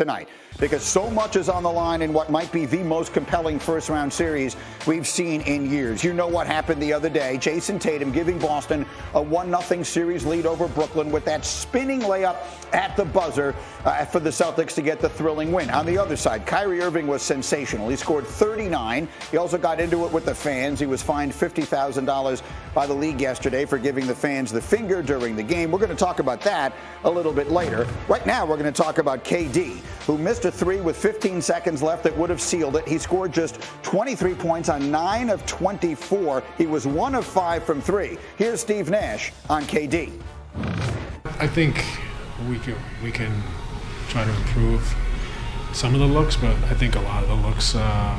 tonight, because so much is on the line in what might be the most compelling first-round series we've seen in years. You know what happened the other day. Jason Tatum giving Boston a 1-0 series lead over Brooklyn with that spinning layup at the buzzer for the Celtics to get the thrilling win. On the other side, Kyrie Irving was sensational. He scored 39. He also got into it with the fans. He was fined $50,000 by the league yesterday for giving the fans the finger during the game. We're going to talk about that a little bit later. Right now, we're going to talk about KD, who missed a three with 15 seconds left that would have sealed it. He scored just 23 points on 9 of 24. He was 1 of 5 from 3. Here's Steve Nash on KD. I think we can try to improve some of the looks, but I think a lot of the looks, are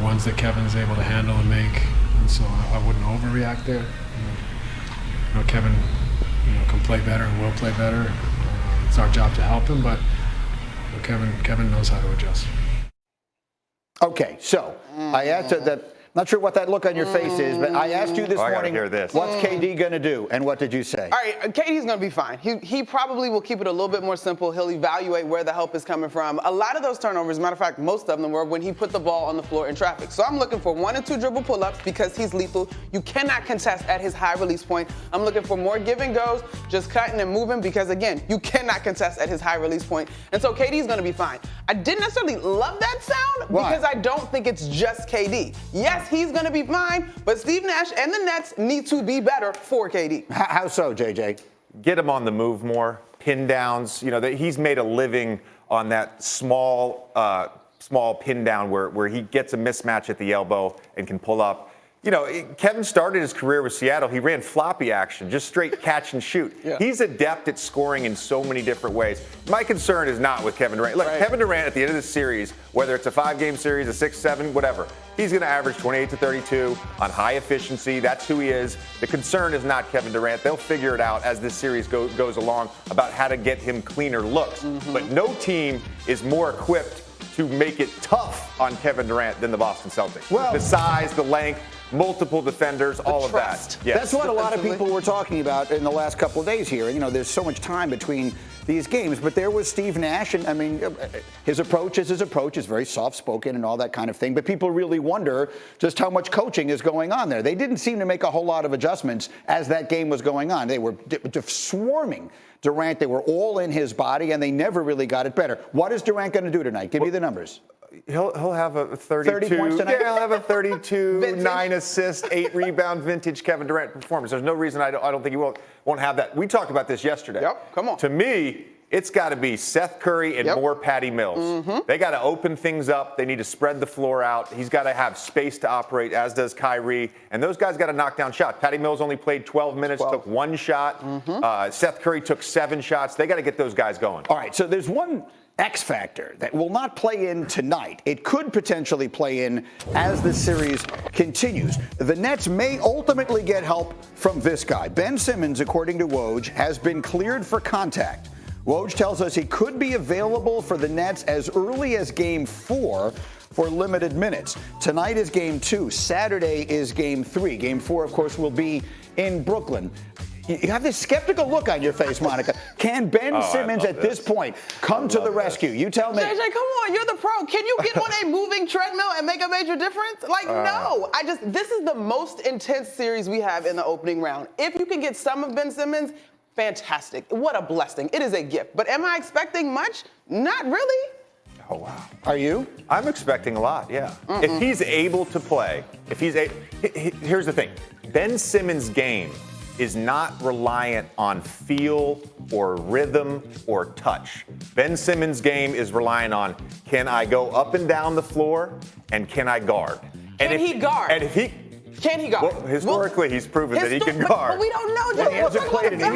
ones that Kevin's able to handle and make, and so I wouldn't overreact there. Kevin, can play better and will play better. It's our job to help him, but Kevin knows how to adjust. Okay, so I asked that. Not sure what that look on your face is, but I asked you this morning, what's KD going to do? And what did you say? All right, KD's going to be fine. He probably will keep it a little bit more simple. He'll evaluate where the help is coming from. A lot of those turnovers, matter of fact, most of them were when he put the ball on the floor in traffic. So I'm looking for 1 and 2 dribble pull-ups because he's lethal. You cannot contest at his high release point. I'm looking for more give and goes, just cutting and moving because, again, you cannot contest at his high release point. And so KD's going to be fine. I didn't necessarily love that sound because I don't think it's just KD. Yes, he's going to be fine, but Steve Nash and the Nets need to be better for KD. How so, JJ? Get him on the move more, pin downs. He's made a living on that small pin down where he gets a mismatch at the elbow and can pull up. Kevin started his career with Seattle. He ran floppy action, just straight catch and shoot. Yeah. He's adept at scoring in so many different ways. My concern is not with Kevin Durant. Look, Kevin Durant at the end of the series, whether it's a 5-game series, a 6, 7, whatever, he's going to average 28 to 32 on high efficiency. That's who he is. The concern is not Kevin Durant. They'll figure it out as this series goes along about how to get him cleaner looks. Mm-hmm. But no team is more equipped to make it tough on Kevin Durant than the Boston Celtics. Well, the size, the length, multiple defenders, all of that. Yes. That's what a lot of people were talking about in the last couple of days here. There's so much time between these games, but there was Steve Nash, and his approach is very soft-spoken and all that kind of thing, but people really wonder just how much coaching is going on there. They didn't seem to make a whole lot of adjustments as that game was going on. They were swarming Durant. They were all in his body, and they never really got it better. What is Durant going to do tonight? Give me the numbers. He'll have a 30 points tonight? Yeah, he'll have a 32, 9 assists, 8 rebound vintage Kevin Durant performance. There's no reason I don't think he won't have that. We talked about this yesterday. Yep, come on. To me, it's got to be Seth Curry and more Patty Mills. Mm-hmm. They got to open things up. They need to spread the floor out. He's got to have space to operate, as does Kyrie. And those guys got to knock down shots. Patty Mills only played 12 minutes, took 1 shot. Mm-hmm. Seth Curry took 7 shots. They got to get those guys going. All right, so there's one X factor that will not play in tonight. It could potentially play in as the series continues. The Nets may ultimately get help from this guy. Ben Simmons, according to Woj, has been cleared for contact. Woj tells us he could be available for the Nets as early as Game 4 for limited minutes. Tonight is Game 2. Saturday is Game 3. Game 4, of course, will be in Brooklyn. You have this skeptical look on your face, Monica. Can Ben Simmons at this point come to the rescue? You tell me. JJ, come on, you're the pro. Can you get on a moving treadmill and make a major difference? No. This is the most intense series we have in the opening round. If you can get some of Ben Simmons, fantastic. What a blessing. It is a gift. But am I expecting much? Not really. Oh, wow. Are you? I'm expecting a lot, yeah. If he's able to play, here's the thing. Ben Simmons' game is not reliant on feel or rhythm or touch. Ben Simmons' game is reliant on, can I go up and down the floor, and can I guard? Can he guard? And if he can he guard? Well, historically, he's proven that he can guard. But we don't know. He hasn't played in a year.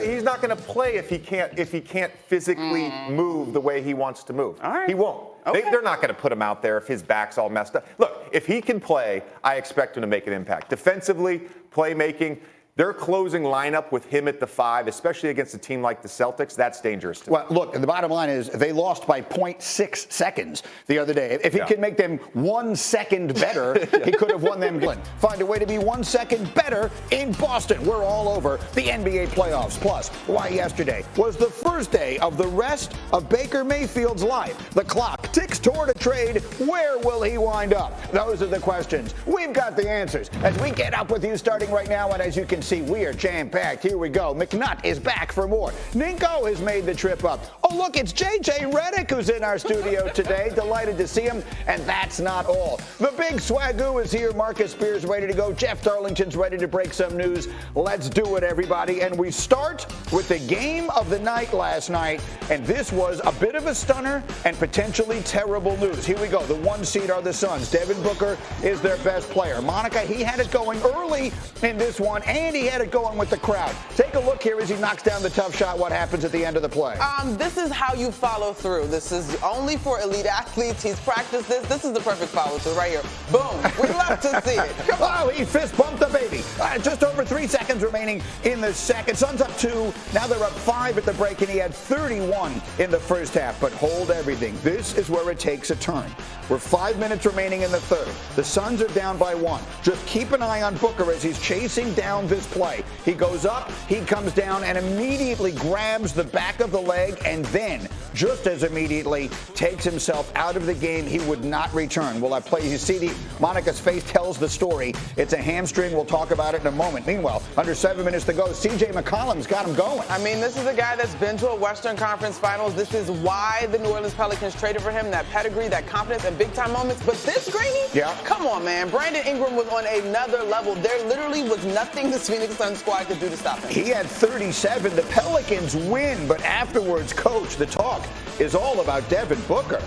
He's not going to play if he can't physically move the way he wants to move. All right. He won't. Okay. They're not going to put him out there if his back's all messed up. Look, if he can play, I expect him to make an impact. Defensively, playmaking. their closing lineup with him at the 5, especially against a team like the Celtics, that's dangerous to me. Well, look, the bottom line is they lost by 0.6 seconds the other day. If he can make them 1 second better, he could have won them. Find a way to be 1 second better in Boston. We're all over the NBA playoffs. Plus, why yesterday was the first day of the rest of Baker Mayfield's life. The clock ticks toward a trade. Where will he wind up? Those are the questions. We've got the answers as we get up with you starting right now. And as you can see, we are jam-packed. Here we go. McNutt is back for more. Ninko has made the trip up. Oh, look, it's JJ Redick who's in our studio today. Delighted to see him. And that's not all. The big swagoo is here. Marcus Spears ready to go. Jeff Darlington's ready to break some news. Let's do it, everybody. And we start with the game of the night last night. And this was a bit of a stunner and potentially terrible news. Here we go. The 1 seed are the Suns. Devin Booker is their best player. Monica, he had it going early in this one, and he had it going with the crowd. Take a look here as he knocks down the tough shot. What happens at the end of the play? This is how you follow through. This is only for elite athletes. He's practiced this. This is the perfect follow through right here. Boom. We love to see it. Come on. Oh, he fist bumped the baby. Just over 3 seconds remaining in the second. Suns up 2. Now they're up 5 at the break, and he had 31 in the first half. But hold everything. This is where it takes a turn. We're 5 minutes remaining in the third. The Suns are down by 1. Just keep an eye on Booker as he's chasing down this play. He goes up, he comes down, and immediately grabs the back of the leg, and then, just as immediately, takes himself out of the game. He would not return. Well, I play. You see, Monica's face tells the story. It's a hamstring. We'll talk about it in a moment. Meanwhile, under 7 minutes to go, C.J. McCollum's got him going. I mean, this is a guy that's been to a Western Conference Finals. This is why the New Orleans Pelicans traded for him. That pedigree, that confidence, and big-time moments. But this, Greeny? Yeah. Come on, man. Brandon Ingram was on another level. There literally was nothing this Phoenix Suns squad could do to stop him. He had 37. The Pelicans win, but afterwards, coach, the talk is all about Devin Booker.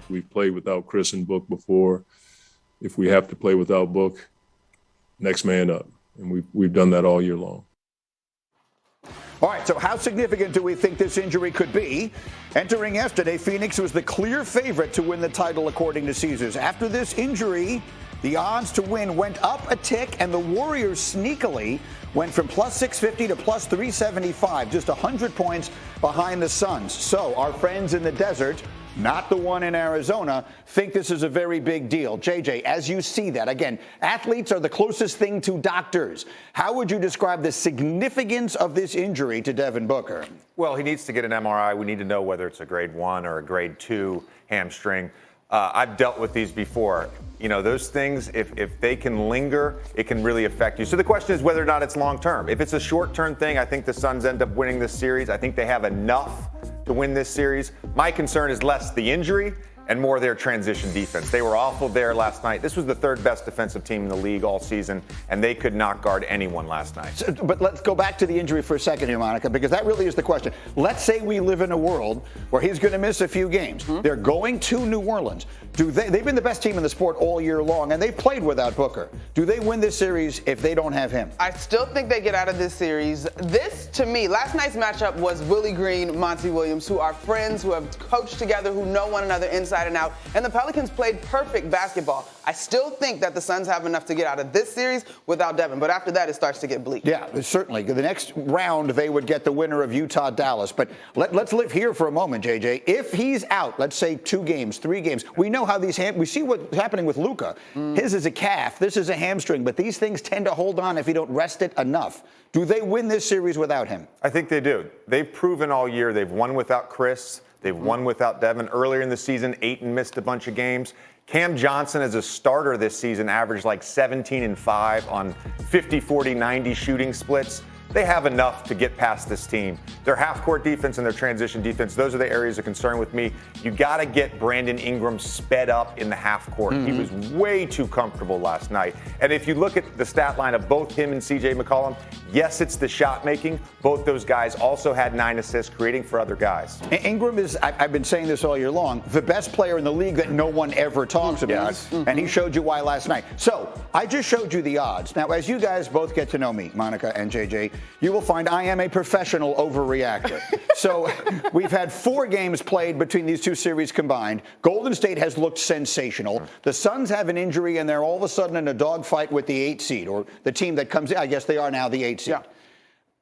We've played without Chris and Book before. If we have to play without Book, next man up. And we've done that all year long. All right, so how significant do we think this injury could be? Entering yesterday, Phoenix was the clear favorite to win the title according to Caesars. After this injury, the odds to win went up a tick, and the Warriors sneakily went from plus 650 to plus 375, just 100 points behind the Suns. So our friends in the desert, not the one in Arizona, think this is a very big deal. JJ, as you see that, again, athletes are the closest thing to doctors. How would you describe the significance of this injury to Devin Booker? Well, he needs to get an MRI. We need to know whether it's a grade 1 or a grade 2 hamstring. I've dealt with these before. You know, those things, if they can linger, it can really affect you. So the question is whether or not it's long-term. If it's a short-term thing, I think the Suns end up winning this series. I think they have enough to win this series. My concern is less the injury and more their transition defense. They were awful there last night. This was the 3rd best defensive team in the league all season, and they could not guard anyone last night. But let's go back to the injury for a second here, Monica, because that really is the question. Let's say we live in a world where he's going to miss a few games. They're going to New Orleans. They've been the best team in the sport all year long, and they've played without Booker. Do they win this series if they don't have him? I still think they get out of this series. This, to me, last night's matchup was Willie Green, Monty Williams, who are friends, who have coached together, who know one another inside and out. And the Pelicans played perfect basketball. I still think that the Suns have enough to get out of this series without Devin. But after that, it starts to get bleak. Yeah, certainly. The next round, they would get the winner of Utah-Dallas. But let's live here for a moment, JJ. If he's out, let's say 2 games, 3 games, we know how these we see what's happening with Luka. His is a calf. This is a hamstring. But these things tend to hold on if you don't rest it enough. Do they win this series without him? I think they do. They've proven all year they've won without Chris. They've won without Devin. Earlier in the season, Ayton missed a bunch of games. Cam Johnson as a starter this season averaged like 17 and 5 on 50, 40, 90 shooting splits. They have enough to get past this team. Their half-court defense and their transition defense, those are the areas of concern with me. You got to get Brandon Ingram sped up in the half-court. He was way too comfortable last night. And if you look at the stat line of both him and C.J. McCollum, yes, it's the shot making. Both those guys also had 9 assists, creating for other guys. Ingram is, I've been saying this all year long, the best player in the league that no one ever talks about. And he showed you why last night. So I just showed you the odds. Now, as you guys both get to know me, Monica and JJ, you will find I am a professional overreactor. So we've had 4 games played between these two series combined. Golden State has looked sensational. The Suns have an injury, and they're all of a sudden in a dogfight with the 8 seed, or the team that comes in. I guess they are now the 8 seed. Yeah.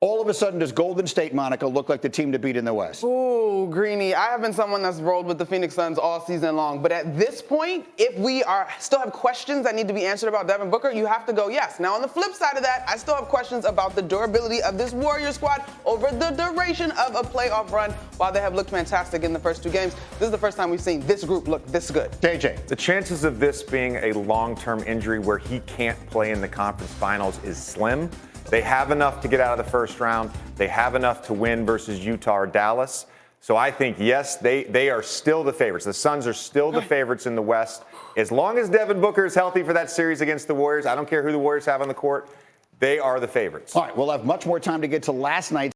All of a sudden, does Golden State, Monica, look like the team to beat in the West? Ooh, Greeny, I have been someone that's rolled with the Phoenix Suns all season long. But at this point, if we still have questions that need to be answered about Devin Booker, you have to go yes. Now, on the flip side of that, I still have questions about the durability of this Warrior squad over the duration of a playoff run. While they have looked fantastic in the first 2 games, this is the first time we've seen this group look this good. JJ. The chances of this being a long-term injury where he can't play in the conference finals is slim. They have enough to get out of the first round. They have enough to win versus Utah or Dallas. So I think, yes, they are still the favorites. The Suns are still the favorites in the West. As long as Devin Booker is healthy for that series against the Warriors, I don't care who the Warriors have on the court, they are the favorites. All right, we'll have much more time to get to last night's